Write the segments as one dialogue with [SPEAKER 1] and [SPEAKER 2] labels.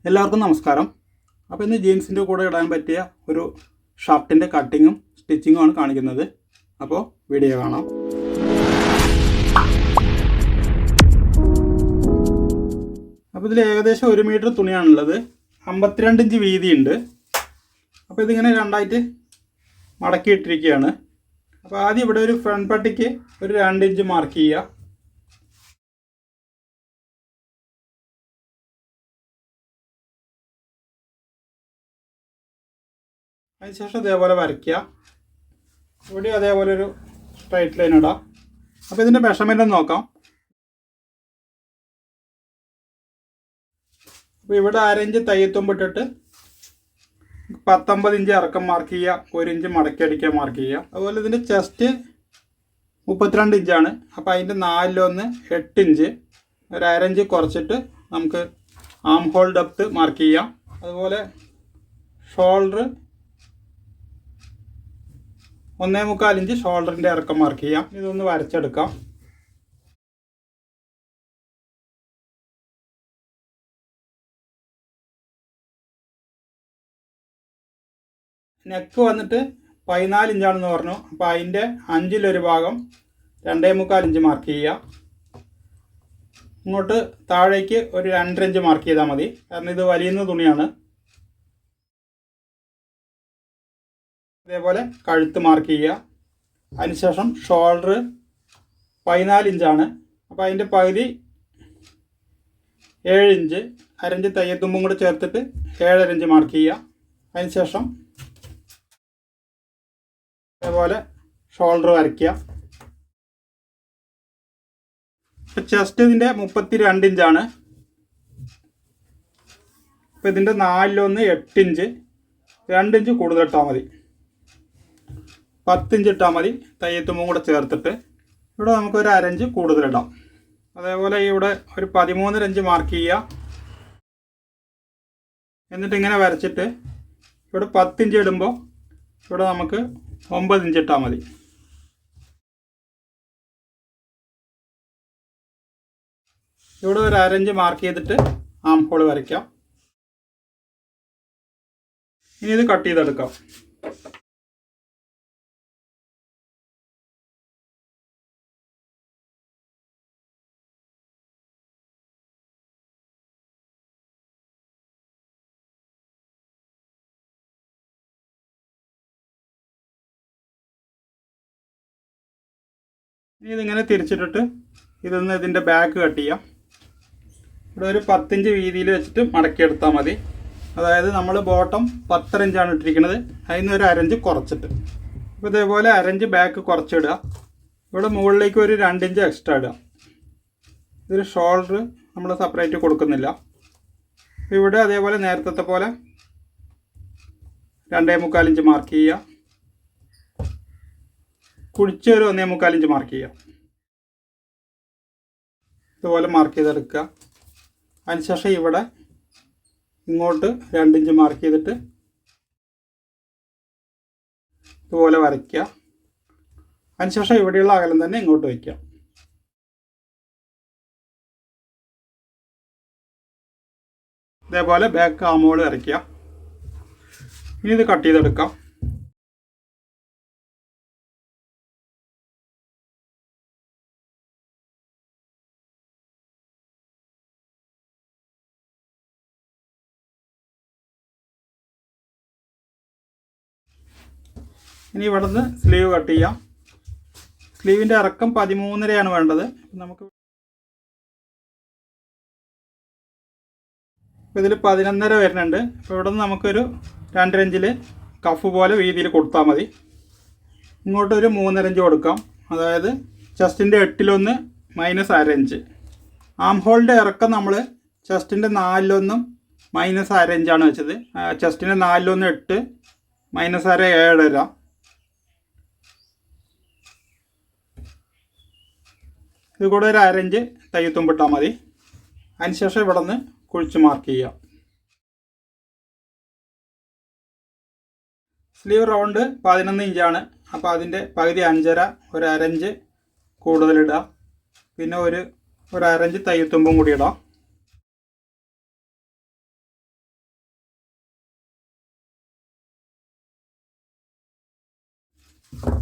[SPEAKER 1] എല്ലാവർക്കും നമസ്കാരം. അപ്പോൾ ഇന്ന് ജീൻസിൻ്റെ കൂടെ ഇടാൻ പറ്റിയ ഒരു ഷർട്ടിൻ്റെ കട്ടിങ്ങും സ്റ്റിച്ചിങ്ങും ആണ് കാണിക്കുന്നത്. അപ്പോൾ വീഡിയോ കാണാം. അപ്പോൾ ഇതിൽ ഏകദേശം 1 മീറ്റർ തുണിയാണുള്ളത്. 52 ഇഞ്ച് വീതിയുണ്ട്. അപ്പോൾ ഇതിങ്ങനെ രണ്ടായിട്ട് മടക്കി ഇട്ടിരിക്കുകയാണ്. അപ്പോൾ ആദ്യം ഇവിടെ ഒരു ഫ്രണ്ട് പട്ടിക്ക് ഒരു 2 ഇഞ്ച് മാർക്ക് ചെയ്യുക. അതിനുശേഷം ഇതേപോലെ വരയ്ക്കുക. ഇവിടെ അതേപോലെ ഒരു സ്ട്രൈറ്റ് ലൈൻ ഇടാം. അപ്പോൾ ഇതിൻ്റെ മെഷർമെൻ്റ് ഒന്ന് നോക്കാം. അപ്പോൾ ഇവിടെ 1/2 ഇഞ്ച് തയ്യത്തുമ്പിട്ടിട്ട് 19 ഇഞ്ച് ഇറക്കം മാർക്ക് ചെയ്യുക, 1 ഇഞ്ച് മടക്കി അടിക്കാൻ മാർക്ക് ചെയ്യുക. അതുപോലെ ഇതിൻ്റെ ചെസ്റ്റ് 32 ഇഞ്ചാണ്. അപ്പോൾ അതിൻ്റെ 4-1 8 ഇഞ്ച്, ഒരു 1/2 ഇഞ്ച് കുറച്ചിട്ട് നമുക്ക് ആം ഹോൾ ഡെപ്ത് മാർക്ക് ചെയ്യാം. അതുപോലെ ഷോൾഡർ 1.25 ഇഞ്ച് ഷോൾഡറിൻ്റെ ഇറക്കം മാർക്ക് ചെയ്യാം. ഇതൊന്ന് വരച്ചെടുക്കാം. നെക്ക് വന്നിട്ട് 14 ഇഞ്ചാണെന്ന് പറഞ്ഞു. അപ്പോൾ അതിൻ്റെ 5-1 ഭാഗം 2.25 ഇഞ്ച് മാർക്ക് ചെയ്യുക. ഇങ്ങോട്ട് താഴേക്ക് ഒരു 2.5 ഇഞ്ച് മാർക്ക് ചെയ്താൽ മതി, കാരണം ഇത് വലിയുന്ന തുണിയാണ്. അതേപോലെ കഴുത്ത് മാർക്ക് ചെയ്യുക. അതിനുശേഷം ഷോൾഡർ 14 ഇഞ്ചാണ്. അപ്പോൾ അതിൻ്റെ പകുതി 7 ഇഞ്ച്, 1/2 ഇഞ്ച് തയ്യത്തുമ്പും കൂടെ ചേർത്തിട്ട് 7.5 ഇഞ്ച് മാർക്ക് ചെയ്യുക. അതിനുശേഷം അതേപോലെ ഷോൾഡർ വരയ്ക്കുക. ചെസ്റ്റ് ഇതിൻ്റെ 32 ഇഞ്ചാണ്. അപ്പോൾ ഇതിൻ്റെ 4-1 8 ഇഞ്ച്, 2 ഇഞ്ച് കൂടുതൽ ഇട്ടാൽ മതി. 10 ഇഞ്ച് ഇട്ടാൽ മതി തയ്യത്തുമ്പും കൂടെ ചേർത്തിട്ട്. ഇവിടെ നമുക്ക് ഒരു 1/2 ഇഞ്ച് കൂടുതലിടാം. അതേപോലെ ഇവിടെ ഒരു 13 ഇഞ്ച് മാർക്ക് ചെയ്യുക. എന്നിട്ട് ഇങ്ങനെ വരച്ചിട്ട് ഇവിടെ 10 ഇഞ്ച് ഇടുമ്പോൾ ഇവിടെ നമുക്ക് 9 ഇഞ്ച് ഇട്ടാൽ മതി. ഇവിടെ ഒരു 1/2 ഇഞ്ച് മാർക്ക് ചെയ്തിട്ട് ആം ഹോൾ വരയ്ക്കാം. ഇനി ഇത് കട്ട് ചെയ്തെടുക്കാം. ഇനി ഇതിങ്ങനെ തിരിച്ചിട്ടിട്ട് ഇതൊന്ന് ഇതിൻ്റെ ബാക്ക് കട്ട് ചെയ്യാം. ഇവിടെ ഒരു 10 ഇഞ്ച് വീതിയിൽ വെച്ചിട്ട് മടക്കിയെടുത്താൽ മതി. അതായത് നമ്മൾ ബോട്ടം 10 ഇഞ്ചാണ് ഇട്ടിരിക്കുന്നത്, അതിൽ നിന്ന് ഒരു 1/2 ഇഞ്ച് കുറച്ചിട്ട്. അപ്പോൾ ഇതേപോലെ 1/2 ഇഞ്ച് ബാക്ക് കുറച്ചിടുക. ഇവിടെ മുകളിലേക്ക് ഒരു 2 ഇഞ്ച് എക്സ്ട്രാ ഇടുക. ഇതൊരു ഷോൾഡർ നമ്മൾ സെപ്പറേറ്റ് കൊടുക്കുന്നില്ല. അപ്പോൾ ഇവിടെ അതേപോലെ നേരത്തെ പോലെ 2.25 ഇഞ്ച് മാർക്ക് ചെയ്യുക. കുഴിച്ച് ഒരു 1.25 ഇഞ്ച് മാർക്ക് ചെയ്യുക. ഇതുപോലെ മാർക്ക് ചെയ്തെടുക്കുക. അതിനുശേഷം ഇവിടെ ഇങ്ങോട്ട് 2 ഇഞ്ച് മാർക്ക് ചെയ്തിട്ട് ഇതുപോലെ വരയ്ക്കുക. അതിനുശേഷം ഇവിടെയുള്ള അകലം തന്നെ ഇങ്ങോട്ട് വയ്ക്കുക. ഇതേപോലെ ബാക്ക് ആമോൾ വരയ്ക്കുക. ഇനി ഇത് കട്ട് ചെയ്തെടുക്കാം. ഇനി ഇവിടെ നിന്ന് സ്ലീവ് കട്ട് ചെയ്യാം. സ്ലീവിൻ്റെ ഇറക്കം 13.5 വേണ്ടത്. നമുക്ക് ഇതിൽ 11.5 വരുന്നുണ്ട്. അപ്പോൾ ഇവിടെ നിന്ന് നമുക്കൊരു 2.5 ഇഞ്ചിൽ കഫ് പോലെ വീതിയിൽ കൊടുത്താൽ മതി. ഇങ്ങോട്ടൊരു 3.5 ഇഞ്ച് കൊടുക്കാം. അതായത് ചെസ്റ്റിൻ്റെ 8-1 -1/2 ഇഞ്ച്. ആം ഹോളിൻ്റെ ഇറക്കം നമ്മൾ ചെസ്റ്റിൻ്റെ 4-1 -1/2 ഇഞ്ചാണ് വെച്ചത്. ചെസ്റ്റിൻ്റെ 4-1 8 -1/2 7.5. ഇത് കൂടെ ഒരു 1/2 ഇഞ്ച് തയ്യത്തുമ്പിട്ടാൽ മതി. അതിനുശേഷം ഇവിടെ നിന്ന് കുഴിച്ച് മാർക്ക് ചെയ്യുക. സ്ലീവ് റൗണ്ട് 11 ഇഞ്ചാണ്. അപ്പോൾ അതിൻ്റെ പകുതി 5.5, ഒരു 1/2 ഇഞ്ച് കൂടുതലിടുക. പിന്നെ ഒരു 1/2 ഇഞ്ച് തയ്യത്തുമ്പും കൂടി ഇടാം.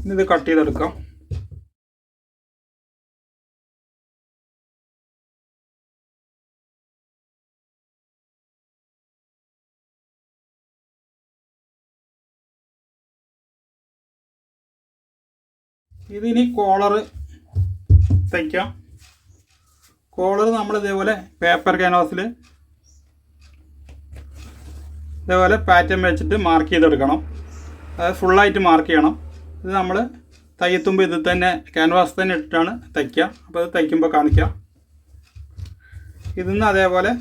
[SPEAKER 1] ഇനി ഇത് കട്ട് ചെയ്തെടുക്കാം. ഇതിനി കോളർ തയ്ക്കാം. കോളർ നമ്മൾ ഇതേപോലെ പേപ്പർ ക്യാൻവാസിൽ ഇതേപോലെ പാറ്റേൺ വെച്ചിട്ട് മാർക്ക് ചെയ്തെടുക്കണം. അതായത് ഫുള്ളായിട്ട് മാർക്ക് ചെയ്യണം. ഇത് നമ്മൾ തയ്യത്തുമ്പോൾ ഇതിൽ തന്നെ ക്യാൻവാസ് തന്നെ ഇട്ടിട്ടാണ് തയ്ക്കുക. അപ്പോൾ അത് തയ്ക്കുമ്പോൾ കാണിക്കാം. ഇതിന്ന് അതേപോലെ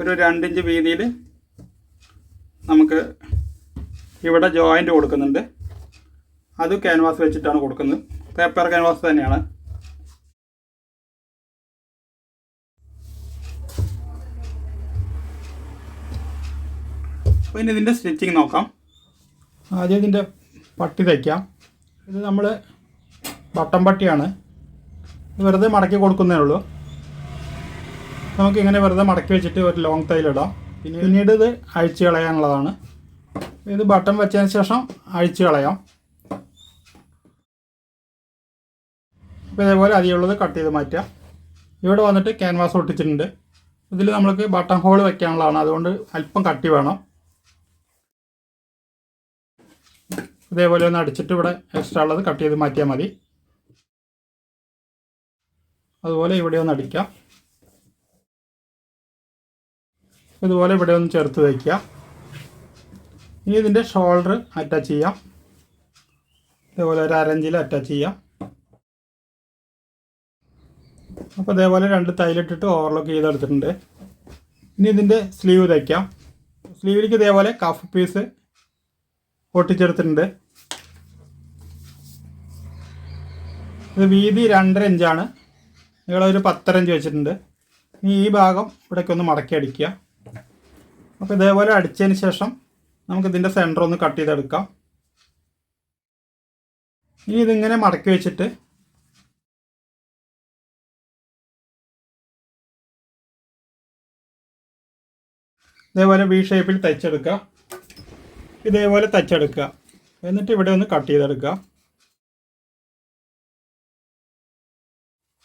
[SPEAKER 1] ഒരു 2 ഇഞ്ച് വീതിയിൽ നമുക്ക് ഇവിടെ ജോയിൻ്റ് കൊടുക്കുന്നുണ്ട്. അത് ക്യാൻവാസ് വെച്ചിട്ടാണ് കൊടുക്കുന്നത്. പേപ്പർ ക്യാൻവാസ് തന്നെയാണ്. അപ്പോൾ ഇനി ഇതിൻ്റെ സ്റ്റിച്ചിങ് നോക്കാം. ആദ്യം ഇതിൻ്റെ പട്ടി തയ്ക്കാം. ഇത് നമ്മൾ ബട്ടൺ പട്ടിയാണ്. വെറുതെ മടക്കി കൊടുക്കുന്നേ ഉള്ളൂ. നമുക്കിങ്ങനെ വെറുതെ മടക്കി വെച്ചിട്ട് ഒരു ലോങ് തയ്യലിടാം. പിന്നീട് ഇത് അഴിച്ച് കളയാനുള്ളതാണ്. ഇത് ബട്ടൺ വെച്ചതിന് ശേഷം അഴിച്ച് കളയാം. അപ്പോൾ ഇതേപോലെ അധികമുള്ളത് കട്ട് ചെയ്ത് മാറ്റാം. ഇവിടെ വന്നിട്ട് ക്യാൻവാസ് ഒട്ടിച്ചിട്ടുണ്ട്. ഇതിൽ നമ്മൾക്ക് ബട്ടൺ ഹോൾ വെക്കാനുള്ളതാണ്. അതുകൊണ്ട് അല്പം കട്ടി വേണം. ഇതേപോലെ ഒന്ന് അടിച്ചിട്ട് ഇവിടെ എക്സ്ട്രാ ഉള്ളത് കട്ട് ചെയ്ത് മാറ്റിയാൽ മതി. അതുപോലെ ഇവിടെ ഒന്ന് അടിക്കാം. ഇതുപോലെ ഇവിടെ ഒന്ന് ചേർത്ത് വയ്ക്കുക. ഇനി ഇതിൻ്റെ ഷോൾഡർ അറ്റാച്ച് ചെയ്യാം. ഇതേപോലെ ഒരു 1/2 ഇഞ്ചിൽ അറ്റാച്ച് ചെയ്യാം. അപ്പോൾ ഇതേപോലെ 2 തൈലിട്ടിട്ട് ഓവർലോക്ക് ചെയ്തെടുത്തിട്ടുണ്ട്. ഇനി ഇതിൻ്റെ സ്ലീവ് തയ്ക്കാം. സ്ലീവിലേക്ക് ഇതേപോലെ കഫ് പീസ് ഒട്ടിച്ചെടുത്തിട്ടുണ്ട്. ഇത് വീതി 2.5 ഇഞ്ചാണ്. നീളം ഒരു 10.5 ഇഞ്ച് വെച്ചിട്ടുണ്ട്. ഇനി ഈ ഭാഗം ഇവിടേക്കൊന്ന് മടക്കി അടിക്കുക. അപ്പോൾ ഇതേപോലെ അടിച്ചതിന് ശേഷം നമുക്കിതിൻ്റെ സെൻറ്റർ ഒന്ന് കട്ട് ചെയ്തെടുക്കാം. ഇനി ഇതിങ്ങനെ മടക്കി വെച്ചിട്ട് ഇതേപോലെ വി ഷേപ്പിൽ തയ്ച്ചെടുക്കുക. ഇതേപോലെ തയ്ച്ചെടുക്കുക. എന്നിട്ട് ഇവിടെ ഒന്ന് കട്ട് ചെയ്തെടുക്കുക.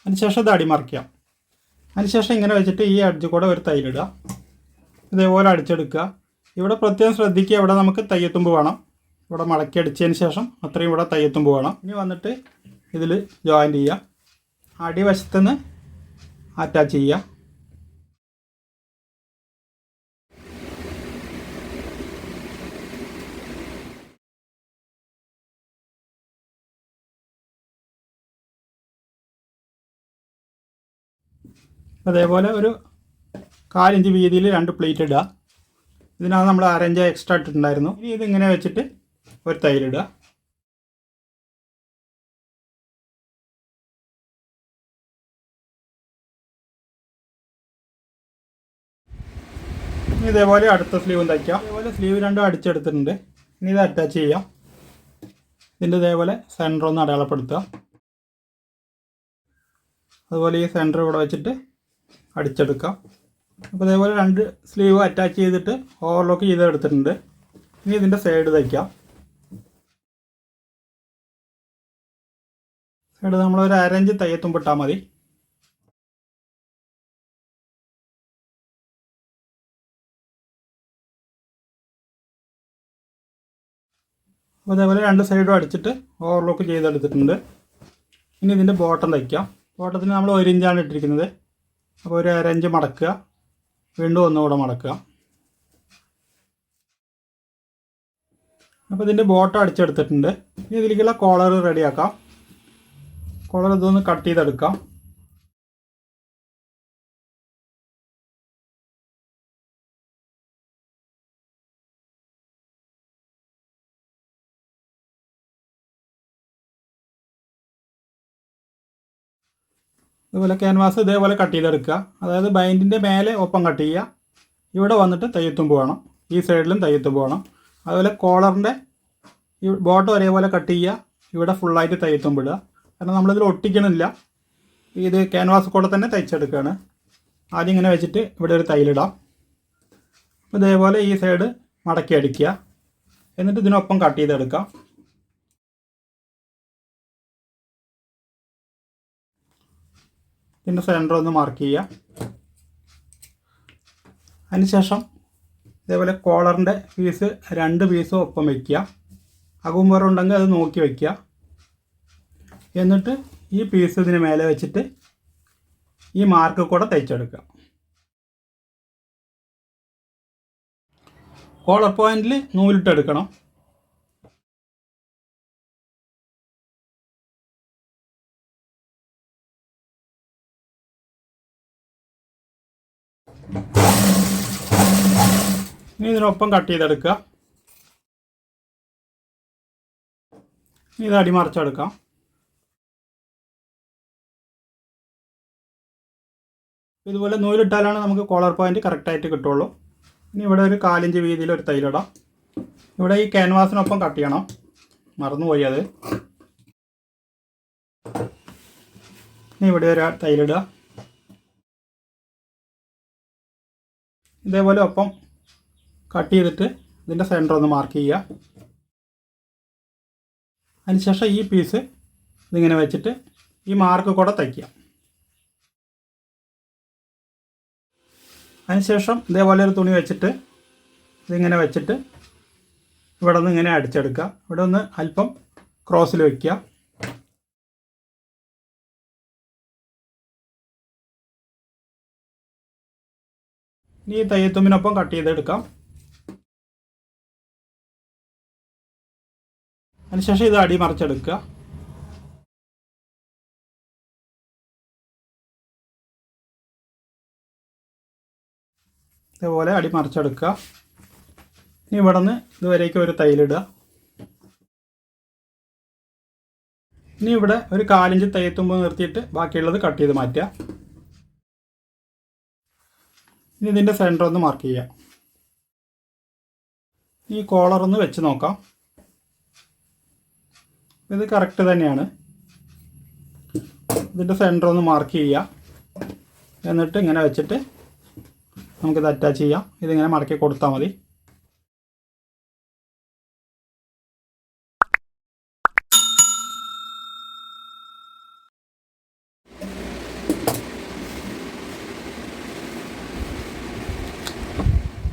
[SPEAKER 1] അതിനുശേഷം ഇത് അടിമറിക്കാം. അതിനുശേഷം ഇങ്ങനെ വെച്ചിട്ട് ഈ അടിച്ച് കൂടെ ഒരു തയ്യലിടുക. ഇതേപോലെ അടിച്ചെടുക്കുക. ഇവിടെ പ്രത്യേകം ശ്രദ്ധിക്കുക. ഇവിടെ നമുക്ക് തയ്യത്തുമ്പ് വേണം. ഇവിടെ മടക്കി അടിച്ചതിന് ശേഷം അത്രയും ഇവിടെ തയ്യത്തുമ്പ് വേണം. ഇനി വന്നിട്ട് ഇതിൽ ജോയിൻ്റ് ചെയ്യുക. അടിവശത്തുനിന്ന് അറ്റാച്ച് ചെയ്യുക. അതേപോലെ ഒരു 1/4 ഇഞ്ച് വീതിയിൽ 2 പ്ലേറ്റ് ഇടുക. ഇതിനകത്ത് നമ്മൾ 1/2 ഇഞ്ച് എക്സ്ട്രാ ഇട്ടിട്ടുണ്ടായിരുന്നു. ഇനി ഇതിങ്ങനെ വെച്ചിട്ട് ഒരു തയ്യലിടുക. ഇനി ഇതേപോലെ അടുത്ത സ്ലീവും തയ്ക്കാം. ഇതേപോലെ സ്ലീവ് 2 അടിച്ചെടുത്തിട്ടുണ്ട്. ഇനി ഇത് അറ്റാച്ച് ചെയ്യാം. ഇതിൻ്റെ ഇതേപോലെ സെൻറ്റർ ഒന്ന് അടയാളപ്പെടുത്തുക. അതുപോലെ ഈ സെൻറ്റർ ഇവിടെ വെച്ചിട്ട് അടിച്ചെടുക്കാം. അപ്പോൾ ഇതേപോലെ 2 സ്ലീവ് അറ്റാച്ച് ചെയ്തിട്ട് ഓവർലോക്ക് ചെയ്തെടുത്തിട്ടുണ്ട്. ഇനി ഇതിൻ്റെ സൈഡ് തയ്ക്കാം. സൈഡ് നമ്മളൊരു 1/2 ഇഞ്ച് തയ്യത്തുമ്പിട്ടാൽ മതി. അപ്പോൾ ഇതേപോലെ 2 സൈഡും അടിച്ചിട്ട് ഓവർലോക്ക് ചെയ്തെടുത്തിട്ടുണ്ട്. ഇനി ഇതിൻ്റെ ബോട്ടം തയ്ക്കാം. ബോട്ടത്തിന് നമ്മൾ 1 ഇഞ്ചാണ് ഇട്ടിരിക്കുന്നത്. അപ്പോൾ ഒരു 1/2 ഇഞ്ച് മടക്കുക. വീണ്ടും ഒന്നുകൂടെ മടക്കുക. അപ്പോൾ ഇതിൻ്റെ ബോട്ടം അടിച്ചെടുത്തിട്ടുണ്ട്. ഇനി ഇതിലേക്കുള്ള കോളർ റെഡിയാക്കാം. കോളർ ഇതൊന്ന് കട്ട് ചെയ്തെടുക്കാം. അതുപോലെ ക്യാൻവാസ് ഇതേപോലെ കട്ട് ചെയ്തെടുക്കുക. അതായത് ബൈൻഡിൻ്റെ മേലെ ഒപ്പം കട്ട് ചെയ്യുക. ഇവിടെ വന്നിട്ട് തയ്യത്തുമ്പ് വേണം. ഈ സൈഡിലും തയ്യത്തുമ്പ് വേണം. അതുപോലെ കോളറിൻ്റെ ഈ ബോട്ടം ഒരേപോലെ കട്ട് ചെയ്യുക. ഇവിടെ ഫുള്ളായിട്ട് തയ്യത്തുമ്പ് ഇടുക. കാരണം നമ്മളിതിൽ ഒട്ടിക്കണില്ല. ഇത് ക്യാൻവാസ് കൂടെ തന്നെ തയ്ച്ചെടുക്കുകയാണ്. ആദ്യം ഇങ്ങനെ വെച്ചിട്ട് ഇവിടെ ഒരു തയ്യലിടാം. ഇതേപോലെ ഈ സൈഡ് മടക്കി അടിക്കുക. എന്നിട്ട് ഇതിനൊപ്പം കട്ട് ചെയ്തെടുക്കാം. ഇതിൻ്റെ സെൻറ്റർ ഒന്ന് മാർക്ക് ചെയ്യുക. അതിനുശേഷം ഇതേപോലെ കോളറിൻ്റെ പീസ് 2 പീസും ഒപ്പം വയ്ക്കുക. അകുമ്പറുണ്ടെങ്കിൽ അത് നോക്കി വയ്ക്കുക. എന്നിട്ട് ഈ പീസ് ഇതിന് മേലെ വെച്ചിട്ട് ഈ മാർക്ക് കൂടെ തയ്ച്ചെടുക്കുക. കോളർ പോയിന്റിൽ നൂലിട്ടെടുക്കണം. ഇനി ഇതിനൊപ്പം കട്ട് ചെയ്തെടുക്കുക. ഇനി ഇത് അടിമറിച്ചെടുക്കാം. ഇതുപോലെ നൂലിട്ടാലാണ് നമുക്ക് കോളർ പോയിന്റ് കറക്റ്റായിട്ട് കിട്ടുള്ളൂ. ഇനി ഇവിടെ ഒരു 4 ഇഞ്ച് വീതിയിൽ ഒരു തയ്യലിടാം. ഇവിടെ ഈ ക്യാൻവാസിനൊപ്പം കട്ട് ചെയ്യണം, മറന്നുപോയി അത്. ഇനി ഇവിടെ ഒരു തയ്യലിടുക. ഇതേപോലെ ഒപ്പം കട്ട് ചെയ്തിട്ട് ഇതിൻ്റെ സെൻറ്റർ ഒന്ന് മാർക്ക് ചെയ്യുക. അതിനുശേഷം ഈ പീസ് ഇതിങ്ങനെ വെച്ചിട്ട് ഈ മാർക്ക് കൂടെ തയ്ക്കുക. അതിനുശേഷം ഇതേപോലെ ഒരു തുണി വെച്ചിട്ട് ഇതിങ്ങനെ വെച്ചിട്ട് ഇവിടെ നിന്ന് ഇങ്ങനെ അടിച്ചെടുക്കുക. ഇവിടെ ഒന്ന് അല്പം ക്രോസിൽ വയ്ക്കുക. ഇനി ഈ തയ്യത്തുമ്പിനൊപ്പം കട്ട് ചെയ്തെടുക്കാം. അതിനുശേഷം ഇത് അടിമറിച്ചെടുക്കുക. ഇതേപോലെ അടിമറിച്ചെടുക്കുക. ഇനി ഇവിടെ നിന്ന് ഇതുവരേക്കും ഒരു തയ്യലിടുക. ഇനി ഇവിടെ ഒരു 4 ഇഞ്ച് തയ്യത്തുമ്പ് നിർത്തിയിട്ട് ബാക്കിയുള്ളത് കട്ട് ചെയ്ത് മാറ്റുക. ഇനി ഇതിൻ്റെ സെൻറ്റർ ഒന്ന് മാർക്ക് ചെയ്യുക. ഈ കോളർ ഒന്ന് വെച്ച് നോക്കാം. ഇത് കറക്റ്റ് തന്നെയാണ്. ഇതിൻ്റെ സെൻറ്റർ ഒന്ന് മാർക്ക് ചെയ്യുക. എന്നിട്ട് ഇങ്ങനെ വെച്ചിട്ട് നമുക്കിത് അറ്റാച്ച് ചെയ്യാം. ഇതിങ്ങനെ മടക്കി കൊടുത്താൽ മതി.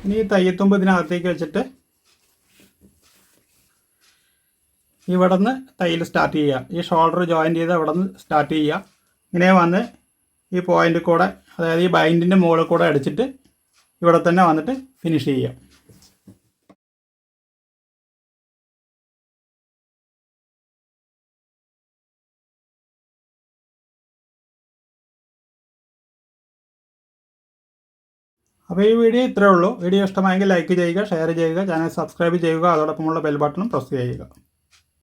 [SPEAKER 1] ഇനി ഈ തയ്യത്തുമ്പ് ഇതിനകത്തേക്ക് വെച്ചിട്ട് ഇവിടെ നിന്ന് തയ്യൽ സ്റ്റാർട്ട് ചെയ്യുക. ഈ ഷോൾഡർ ജോയിൻ ചെയ്ത് അവിടെ നിന്ന് സ്റ്റാർട്ട് ചെയ്യുക. ഇങ്ങനെ വന്ന് ഈ പോയിൻ്റ് കൂടെ, അതായത് ഈ ബൈൻഡിൻ്റെ മുകളിൽ കൂടെ അടിച്ചിട്ട് ഇവിടെ തന്നെ വന്നിട്ട് ഫിനിഷ് ചെയ്യുക. അപ്പോൾ ഈ വീഡിയോ ഇത്രയേ ഉള്ളൂ. വീഡിയോ ഇഷ്ടമായെങ്കിൽ ലൈക്ക് ചെയ്യുക, ഷെയർ ചെയ്യുക, ചാനൽ സബ്സ്ക്രൈബ് ചെയ്യുക, അതോടൊപ്പമുള്ള ബെൽ ബട്ടണും പ്രസ് ചെയ്യുക.